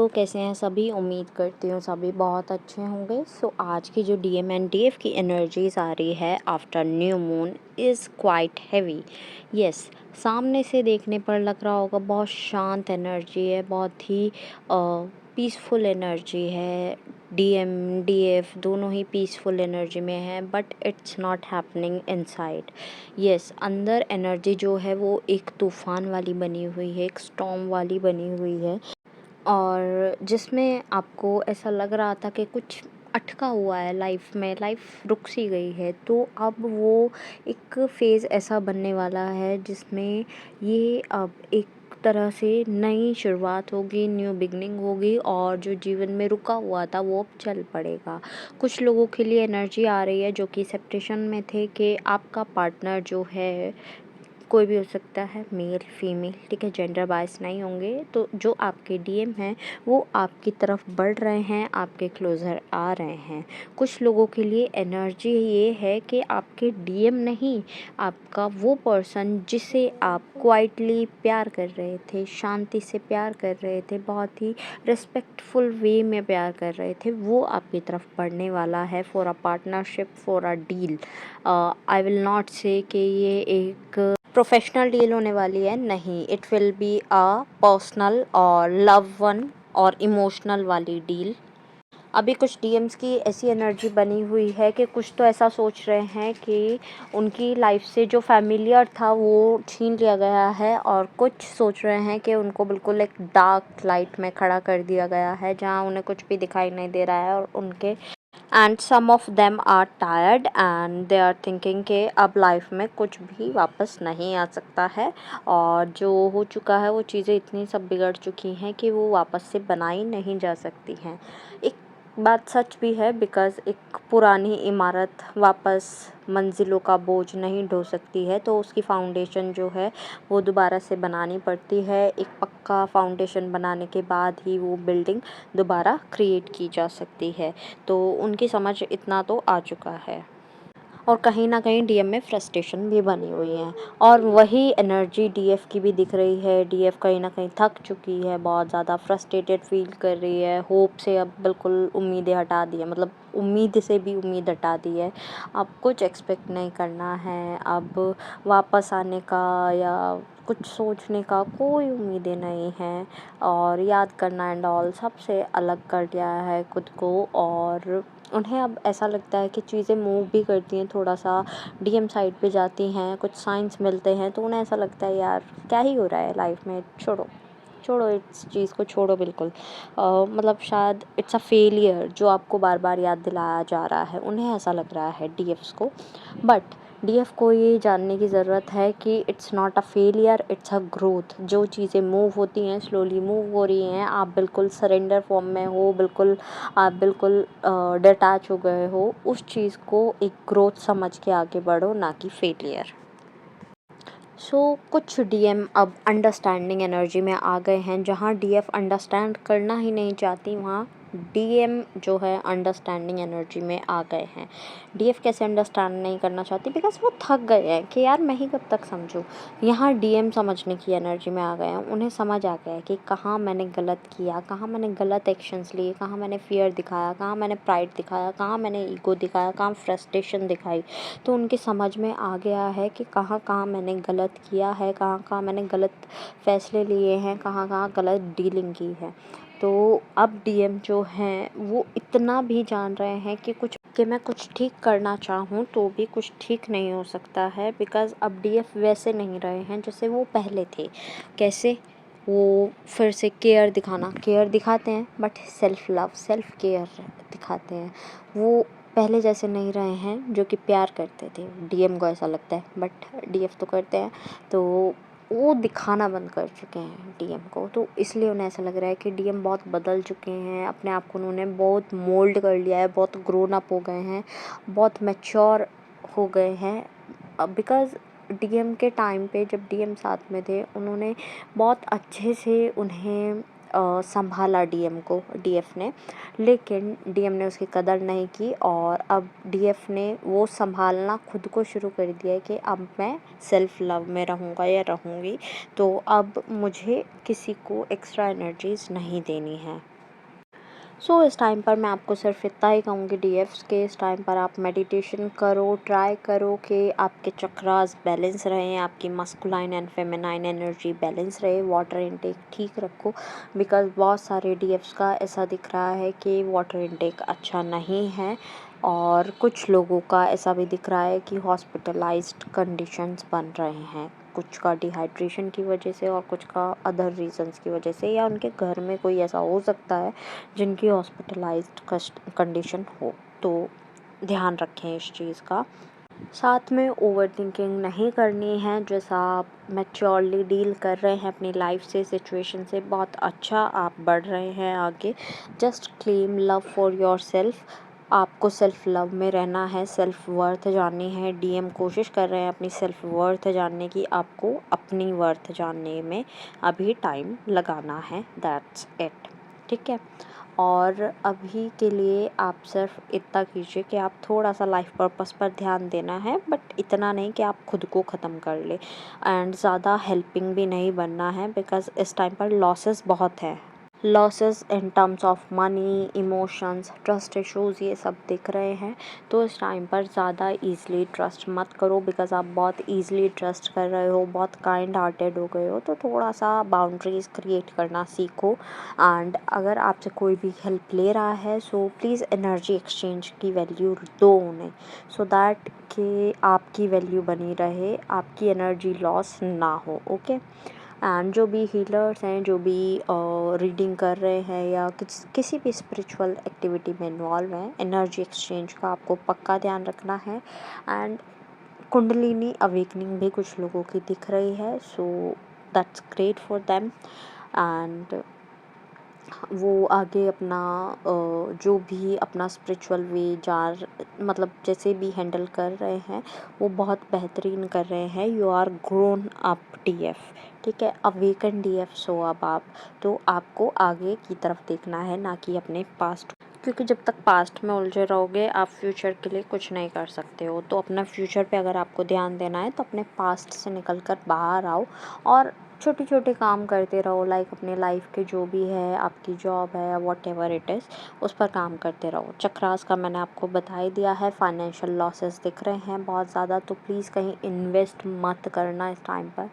कैसे हैं सभी? उम्मीद करती हूँ सभी बहुत अच्छे होंगे। आज की जो डीएम एंड डीएफ की एनर्जीज आ रही है after new moon is quite heavy. Yes, सामने से देखने पर लग रहा होगा बहुत शांत एनर्जी है, बहुत ही पीसफुल एनर्जी है। डीएम डीएफ दोनों ही पीसफुल एनर्जी में है, but it's not happening inside. Yes, अंदर एनर्जी जो है वो एक तूफान वाली बनी हुई है, एक स्टॉर्म वाली बनी हुई है, और जिसमें आपको ऐसा लग रहा था कि कुछ अटका हुआ है लाइफ में, लाइफ रुक सी गई है। तो अब वो एक फ़ेज़ ऐसा बनने वाला है जिसमें ये अब एक तरह से नई शुरुआत होगी, न्यू बिगनिंग होगी, और जो जीवन में रुका हुआ था वो अब चल पड़ेगा। कुछ लोगों के लिए एनर्जी आ रही है जो कि सेपरेशन में थे, कि आपका पार्टनर जो है कोई भी हो सकता है, मेल फीमेल, ठीक है, जेंडर बायस नहीं होंगे। तो जो आपके डीएम हैं वो आपकी तरफ बढ़ रहे हैं, आपके क्लोज़र आ रहे हैं। कुछ लोगों के लिए एनर्जी ये है कि आपके डीएम नहीं, आपका वो पर्सन जिसे आप क्वाइटली प्यार कर रहे थे, शांति से प्यार कर रहे थे, बहुत ही रिस्पेक्टफुल वे में प्यार कर रहे थे, वो आपकी तरफ बढ़ने वाला है for a partnership, for a deal. I will not से कि ये एक प्रोफेशनल डील होने वाली है, नहीं, it will be a personal और लव वन और इमोशनल वाली डील। अभी कुछ डीएम्स की ऐसी एनर्जी बनी हुई है कि कुछ तो ऐसा सोच रहे हैं कि उनकी लाइफ से जो फैमिलियर था वो छीन लिया गया है, और कुछ सोच रहे हैं कि उनको बिल्कुल एक डार्क लाइट में खड़ा कर दिया गया है जहाँ उन्हें कुछ भी दिखाई नहीं दे रहा है, और उनके and some of them are tired and they are thinking कि अब लाइफ में कुछ भी वापस नहीं आ सकता है, और जो हो चुका है वो चीज़ें इतनी सब बिगड़ चुकी हैं कि वो वापस से बनाई नहीं जा सकती हैं। एक बात सच भी है, बिकॉज़ एक पुरानी इमारत वापस मंजिलों का बोझ नहीं ढो सकती है, तो उसकी फाउंडेशन जो है वो दोबारा से बनानी पड़ती है। एक पक्का फाउंडेशन बनाने के बाद ही वो बिल्डिंग दोबारा क्रिएट की जा सकती है। तो उनकी समझ इतना तो आ चुका है, और कहीं ना कहीं डीएम में फ्रस्ट्रेशन भी बनी हुई है, और वही एनर्जी डीएफ की भी दिख रही है। डीएफ कहीं ना कहीं थक चुकी है, बहुत ज़्यादा फ्रस्ट्रेटेड फील कर रही है, होप से अब बिल्कुल उम्मीदें हटा दी है, मतलब उम्मीद से भी उम्मीद हटा दी है। अब कुछ एक्सपेक्ट नहीं करना है, अब वापस आने का या कुछ सोचने का कोई उम्मीदें नहीं हैं, और याद करना एंड ऑल सबसे अलग कर दिया है खुद को। और उन्हें अब ऐसा लगता है कि चीज़ें मूव भी करती हैं, थोड़ा सा डीएम साइड पे जाती हैं, कुछ साइंस मिलते हैं, तो उन्हें ऐसा लगता है यार क्या ही हो रहा है लाइफ में, छोड़ो छोड़ो, इस चीज़ को छोड़ो बिल्कुल। मतलब शायद इट्स अ फेलियर जो आपको बार बार याद दिलाया जा रहा है, उन्हें ऐसा लग रहा है डीएफ्स को। बट डीएफ को ये जानने की ज़रूरत है कि it's not a failure, it's a growth. जो चीज़ें मूव होती हैं, स्लोली मूव हो रही हैं, आप बिल्कुल सरेंडर फॉर्म में हो, बिल्कुल आप बिल्कुल डिटैच हो गए हो, उस चीज़ को एक ग्रोथ समझ के आगे बढ़ो, ना कि फेलियर। कुछ डीएम अब अंडरस्टैंडिंग एनर्जी में आ गए हैं, जहाँ डीएफ अंडरस्टैंड करना ही नहीं चाहती, वहाँ डीएम जो है अंडरस्टैंडिंग एनर्जी में आ गए हैं। डीएफ कैसे अंडरस्टैंड नहीं करना चाहती? बिकॉज वो थक गए हैं कि यार मैं ही कब तक समझूं। यहाँ डीएम समझने की एनर्जी में आ गए हैं, उन्हें समझ आ गया है कि कहाँ मैंने गलत किया, कहाँ मैंने गलत एक्शंस लिए, कहाँ मैंने फियर दिखाया, कहाँ मैंने प्राइड दिखाया, कहाँ मैंने ईगो दिखाया, कहाँ फ्रस्ट्रेशन दिखाई। तो उनकी समझ में आ गया है कि कहाँ कहाँ मैंने गलत किया है, कहाँ कहाँ मैंने गलत फ़ैसले लिए हैं, कहाँ कहाँ गलत डीलिंग की है। तो अब डीएम जो हैं वो इतना भी जान रहे हैं कि मैं कुछ ठीक करना चाहूँ तो भी कुछ ठीक नहीं हो सकता है, बिकॉज़ अब डीएफ वैसे नहीं रहे हैं जैसे वो पहले थे। कैसे? वो फिर से केयर दिखाते हैं, but self love, self care दिखाते हैं। वो पहले जैसे नहीं रहे हैं जो कि प्यार करते थे, डीएम को ऐसा लगता है, बट डीएफ तो करते हैं। तो वो दिखाना बंद कर चुके हैं डीएम को, तो इसलिए उन्हें ऐसा लग रहा है कि डीएम बहुत बदल चुके हैं, अपने आप को उन्होंने बहुत मोल्ड कर लिया है, बहुत ग्रोन अप हो गए हैं, बहुत मैच्योर हो गए हैं। बिकॉज़ डीएम के टाइम पे जब डीएम साथ में थे, उन्होंने बहुत अच्छे से उन्हें संभाला डीएम को, डीएफ ने, लेकिन डीएम ने उसकी कदर नहीं की, और अब डीएफ ने वो संभालना खुद को शुरू कर दिया है कि अब मैं सेल्फ लव में रहूँगा या रहूँगी, तो अब मुझे किसी को एक्स्ट्रा एनर्जीज़ नहीं देनी है। सो इस टाइम पर मैं आपको सिर्फ इतना ही कहूँगी डीएफ्स के, इस टाइम पर आप मेडिटेशन करो, ट्राई करो कि आपके चक्रास बैलेंस रहें, आपकी masculine and feminine energy balance रहे, वाटर इनटेक ठीक रखो। बिकॉज़ बहुत सारे डीएफ्स का ऐसा दिख रहा है कि वाटर इनटेक अच्छा नहीं है, और कुछ लोगों का ऐसा भी दिख रहा है कि हॉस्पिटलाइज्ड कंडीशंस बन रहे हैं, कुछ का डिहाइड्रेशन की वजह से और कुछ का अदर रीजंस की वजह से, या उनके घर में कोई ऐसा हो सकता है जिनकी हॉस्पिटलाइज्ड कंडीशन हो। तो ध्यान रखें इस चीज़ का। साथ में ओवर थिंकिंग नहीं करनी है, जैसा आप मैच्योरली डील कर रहे हैं अपनी लाइफ से, सिचुएशन से, बहुत अच्छा आप बढ़ रहे हैं आगे। Just claim love for your self. आपको सेल्फ लव में रहना है, सेल्फ वर्थ जाननी है। डीएम कोशिश कर रहे हैं अपनी सेल्फ वर्थ जानने की, आपको अपनी वर्थ जानने में अभी टाइम लगाना है। दैट्स इट, ठीक है। और अभी के लिए आप सिर्फ इतना कीजिए कि आप थोड़ा सा लाइफ पर्पस पर ध्यान देना है, बट इतना नहीं कि आप खुद को ख़त्म कर ले, एंड ज़्यादा हेल्पिंग भी नहीं बनना है, बिकॉज़ इस टाइम पर लॉसेस बहुत है। Losses in terms of money, emotions, trust issues, ये सब दिख रहे हैं। तो इस टाइम पर ज़्यादा ईज़िली ट्रस्ट मत करो, बिकॉज़ आप बहुत ईज़िली ट्रस्ट कर रहे हो, बहुत काइंड हार्टेड हो गए हो। तो थोड़ा सा बाउंड्रीज़ क्रिएट करना सीखो। एंड अगर आपसे कोई भी हेल्प ले रहा है, सो प्लीज़ एनर्जी एक्सचेंज की वैल्यू दो उन्हें, सो दैट कि आपकी वैल्यू बनी रहे, आपकी एनर्जी लॉस ना हो। ओके। एंड जो भी हीलर्स हैं, जो भी रीडिंग कर रहे हैं या किसी भी स्पिरिचुअल एक्टिविटी में इन्वॉल्व हैं, एनर्जी एक्सचेंज का आपको पक्का ध्यान रखना है। एंड कुंडलिनी अवेकनिंग भी कुछ लोगों की दिख रही है, so that's great for them. And वो आगे अपना जो भी अपना स्पिरिचुअल वे मतलब जैसे भी हैंडल कर रहे हैं, वो बहुत बेहतरीन कर रहे हैं। You are grown up DF, ठीक है, अवेकन डीएफ। सो अब आप, तो आपको आगे की तरफ देखना है, ना कि अपने पास्ट, क्योंकि जब तक पास्ट में उलझे रहोगे आप फ्यूचर के लिए कुछ नहीं कर सकते हो। तो अपना फ्यूचर पे अगर आपको ध्यान देना है, तो अपने पास्ट से निकल कर बाहर आओ और छोटे छोटे काम करते रहो। लाइक अपने लाइफ के जो भी है, आपकी जॉब है, वॉट एवर इट इज़, उस पर काम करते रहो। चक्रास का मैंने आपको बता ही दिया है। फाइनेंशियल लॉसेस दिख रहे हैं बहुत ज़्यादा, तो प्लीज़ कहीं इन्वेस्ट मत करना इस टाइम पर।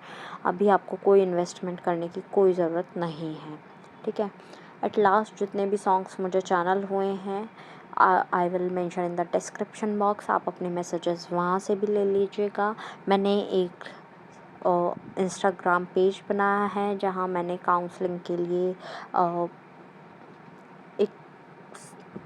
अभी आपको कोई इन्वेस्टमेंट करने की कोई ज़रूरत नहीं है, ठीक है। एट लास्ट जितने भी सॉन्ग्स मुझे चैनल हुए हैं, I will mention in the description box, आप अपने मैसेजेस वहाँ से भी ले लीजिएगा। मैंने एक इंस्टाग्राम पेज बनाया है जहाँ मैंने काउंसलिंग के लिए एक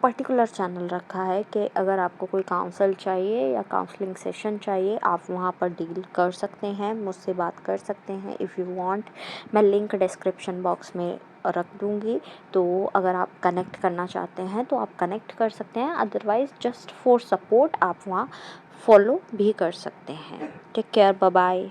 पर्टिकुलर चैनल रखा है कि अगर आपको कोई काउंसल चाहिए या काउंसलिंग सेशन चाहिए, आप वहाँ पर डील कर सकते हैं, मुझसे बात कर सकते हैं इफ़ यू वांट। मैं लिंक डिस्क्रिप्शन बॉक्स में रख दूँगी, तो अगर आप कनेक्ट करना चाहते हैं तो आप कनेक्ट कर सकते हैं। अदरवाइज़ जस्ट फॉर सपोर्ट आप वहाँ फॉलो भी कर सकते हैं। Take care, bye bye.